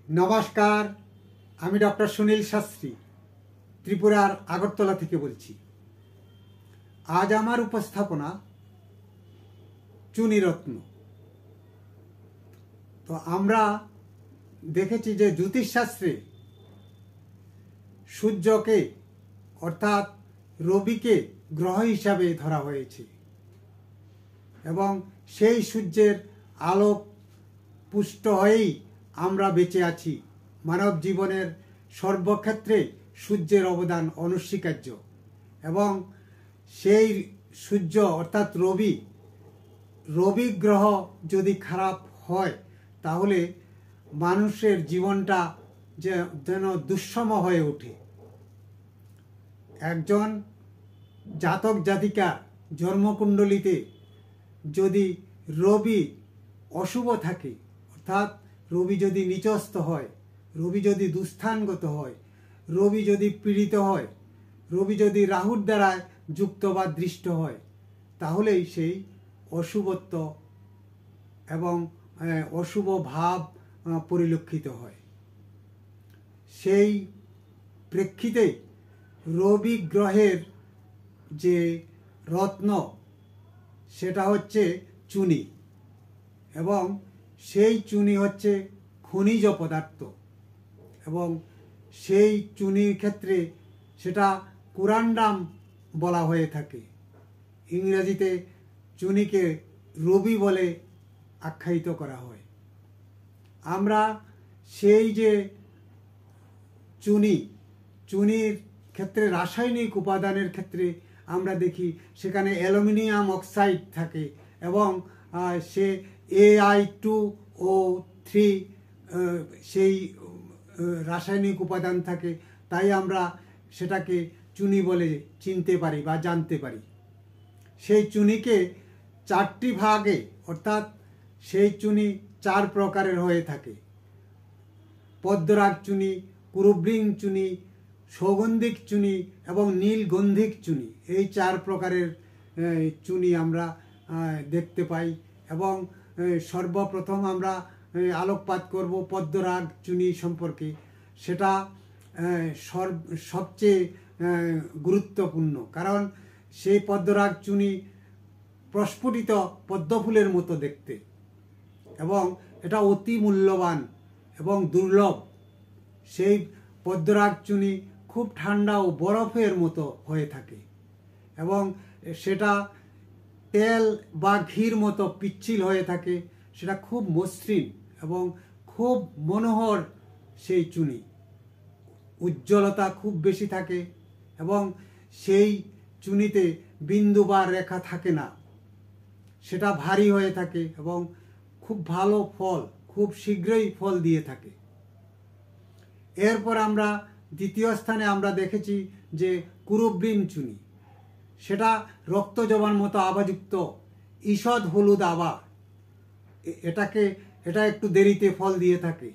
নমস্কার, আমি ডক্টর সুনীল শাস্ত্রী ত্রিপুরার আগরতলা থেকে বলছি। আজ আমার উপস্থাপনা চুনিরত্ন। তো আমরা দেখেছি যে জ্যোতিষশাস্ত্রে সূর্যকে অর্থাৎ রবিকে গ্রহ হিসাবে ধরা হয়েছে এবং সেই সূর্যের আলোক পুষ্ট হয়েই আমরা বেঁচে আছি। মানব জীবনের সর্বক্ষেত্রে সূর্যের অবদান অনস্বীকার্য এবং সেই সূর্য অর্থাৎ রবি গ্রহ যদি খারাপ হয় তাহলে মানুষের জীবনটা যেন দুঃসম হয়ে ওঠে। একজন জাতক জাতিকার জন্মকুণ্ডলিতে যদি রবি অশুভ থাকে, অর্থাৎ রবি যদি নিচস্থ হয়, রবি যদি দুস্থানগত হয়, রবি যদি পীড়িত হয়, রবি যদি রাহুর দ্বারা যুক্ত বা দৃষ্ট হয়, তাহলেই সেই অশুভত্ব এবং অশুভ ভাব পরিলক্ষিত হয়। সেই প্রেক্ষিতে রবি গ্রহের যে রত্ন সেটা হচ্ছে চুনি এবং সেই চুনি হচ্ছে খনিজ পদার্থ এবং সেই চুনির ক্ষেত্রে সেটা কুরান্ডাম বলা হয়ে থাকে। ইংরেজিতে চুনিকে রবি বলে আখ্যায়িত করা হয়। আমরা সেই যে চুনির ক্ষেত্রে রাসায়নিক উপাদানের ক্ষেত্রে আমরা দেখি সেখানে অ্যালুমিনিয়াম অক্সাইড থাকে এবং সে Ai2O3 সেই রাসায়নিক উপাদান থাকে, তাই আমরা সেটাকে চুনি বলে চিনতে পারি বা জানতে পারি। সেই চুনিকে চারটি ভাগে অর্থাৎ সেই চুনি চার প্রকারের হয়ে থাকে: পদ্মরাগ চুনি, কুরুবৃং চুনি, সৌগন্ধিক চুনি এবং নীলগন্ধিক চুনি। এই চার প্রকারের চুনি আমরা দেখতে পাই এবং সর্বপ্রথম আমরা আলোকপাত করব পদ্মরাগ চুনি সম্পর্কে। সেটা সবচেয়ে গুরুত্বপূর্ণ, কারণ সেই পদ্মরাগ চুনি প্রস্ফুটিত পদ্মফুলের মতো দেখতে এবং এটা অতি মূল্যবান এবং দুর্লভ। সেই পদ্মরাগ চুনি খুব ঠান্ডা ও বরফের মতো হয়ে থাকে এবং সেটা তেল বা ঘির মতো পিচ্ছিল হয়ে থাকে। সেটা খুব মসৃণ এবং খুব মনোহর। সেই চুনি উজ্জ্বলতা খুব বেশি থাকে এবং সেই চুনিতে বিন্দু বা রেখা থাকে না। সেটা ভারী হয়ে থাকে এবং খুব ভালো ফল, খুব শীঘ্রই ফল দিয়ে থাকে। এরপর আমরা দ্বিতীয় স্থানে আমরা দেখেছি যে কুরুবৃং চুনি। সেটা রক্ত জবার মতো আভাযুক্ত ঈষৎ হলুদ আভা। এটা একটু দেরিতে ফল দিয়ে থাকে।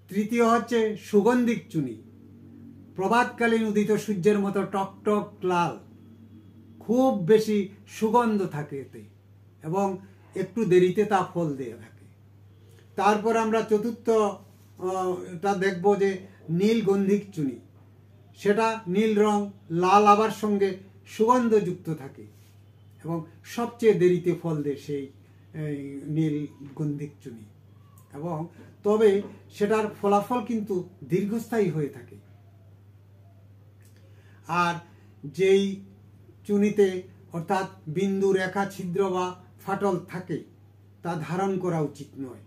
তৃতীয় হচ্ছে সুগন্ধিক চুনি। প্রভাতকালীন উদিত সূর্যের মতো টকটক লাল, খুব বেশি সুগন্ধ থাকে এতে এবং একটু দেরিতে তা ফল দিয়ে থাকে। তারপর আমরা চতুর্থটা দেখব যে নীলগন্ধিক চুনি। সেটা নীল রং, লাল আভার সঙ্গে সুগন্ধযুক্ত থাকে এবং সবচেয়ে দেরিতে ফল দেয় সেই নীলগন্ধিক চুনি এবং তবে সেটার ফলাফল কিন্তু দীর্ঘস্থায়ী হয়ে থাকে। আর যেই চুনিতে অর্থাৎ বিন্দু, রেখা, ছিদ্র বা ফাটল থাকে তা ধারণ করা উচিত নয়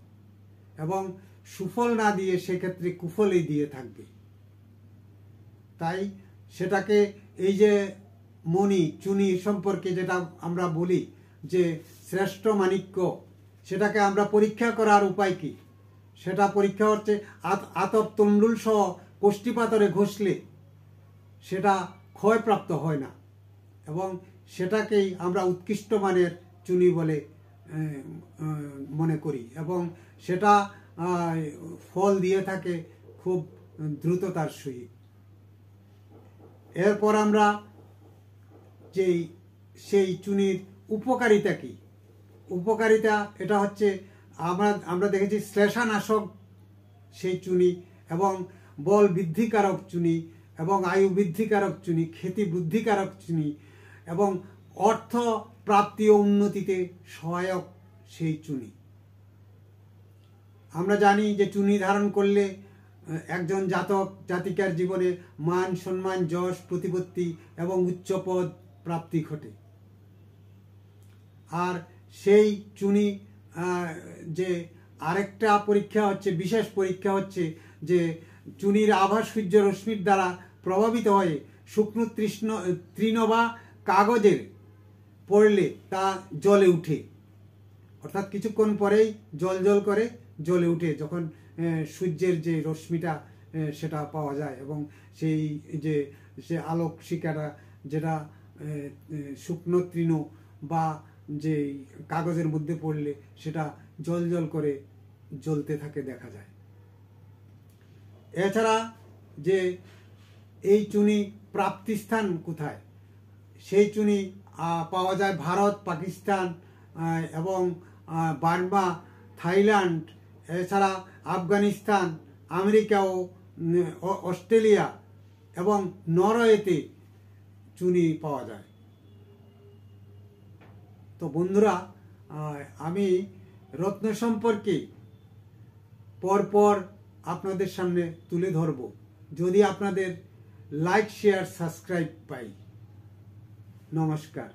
এবং সুফল না দিয়ে সেক্ষেত্রে কুফলই দিয়ে থাকবে। তাই সেটাকে এই যে চুনি সম্পর্কে যেটা আমরা বলি যে শ্রেষ্ঠ মাণিক্য, সেটাকে আমরা পরীক্ষা করার উপায় কি? সেটা পরীক্ষা হচ্ছে আতপ তণ্ডুল সহ কোষ্ঠীপাতরে ঘষলে সেটা ক্ষয়প্রাপ্ত হয় না এবং সেটাকেই আমরা উৎকৃষ্ট মানের চুনি বলে মনে করি এবং সেটা ফল দিয়ে থাকে খুব দ্রুততার সহিত। এরপর আমরা সেই চুনির উপকারিতা কি? উপকারিতা এটা হচ্ছে আমরা দেখেছি শ্লেষানাশক সেই চুনি, এবং বল বৃদ্ধিকারক চুনি, এবং আয়ু বৃদ্ধিকারক চুনি, খ্যাতি বৃদ্ধিকারক চুনি, এবং অর্থ প্রাপ্তি ও উন্নতিতে সহায়ক সেই চুনি। আমরা জানি যে চুনি ধারণ করলে একজন জাতক জাতিকার জীবনে মান সম্মান, যশ, প্রতিপত্তি এবং উচ্চপদ প্রাপ্তি ঘটে। আর সেই চুনি যে আরেকটা পরীক্ষা হচ্ছে, বিশেষ পরীক্ষা হচ্ছে যে চুনির আভা সূর্য রশ্মির দ্বারা প্রভাবিত হয়ে শুকনো তৃণ বা কাগজের পড়লে তা জ্বলে উঠে, অর্থাৎ কিছুক্ষণ পরেই জল করে জ্বলে উঠে, যখন সূর্যের যে রশ্মিটা সেটা পাওয়া যায়, এবং সেই যে সে আলোক শিখাটা যেটা শুকনো তৃণ বা যে কাগজের মধ্যে পড়লে সেটা জল করে জ্বলতে থাকে দেখা যায়। এছাড়া যে এই চুনি প্রাপ্তিস্থান কোথায়, সেই চুনি পাওয়া যায় ভারত, পাকিস্তান এবং বার্মা, থাইল্যান্ড, এছাড়া আফগানিস্তান, আমেরিকা ও অস্ট্রেলিয়া এবং নরওয়েতে চুনি পাওয়া যায়। তো বন্ধুরা, আমি রত্ন সম্পর্কে পরপর আপনাদের সামনে তুলে ধরব, যদি আপনাদের লাইক, শেয়ার, সাবস্ক্রাইব পাই। নমস্কার।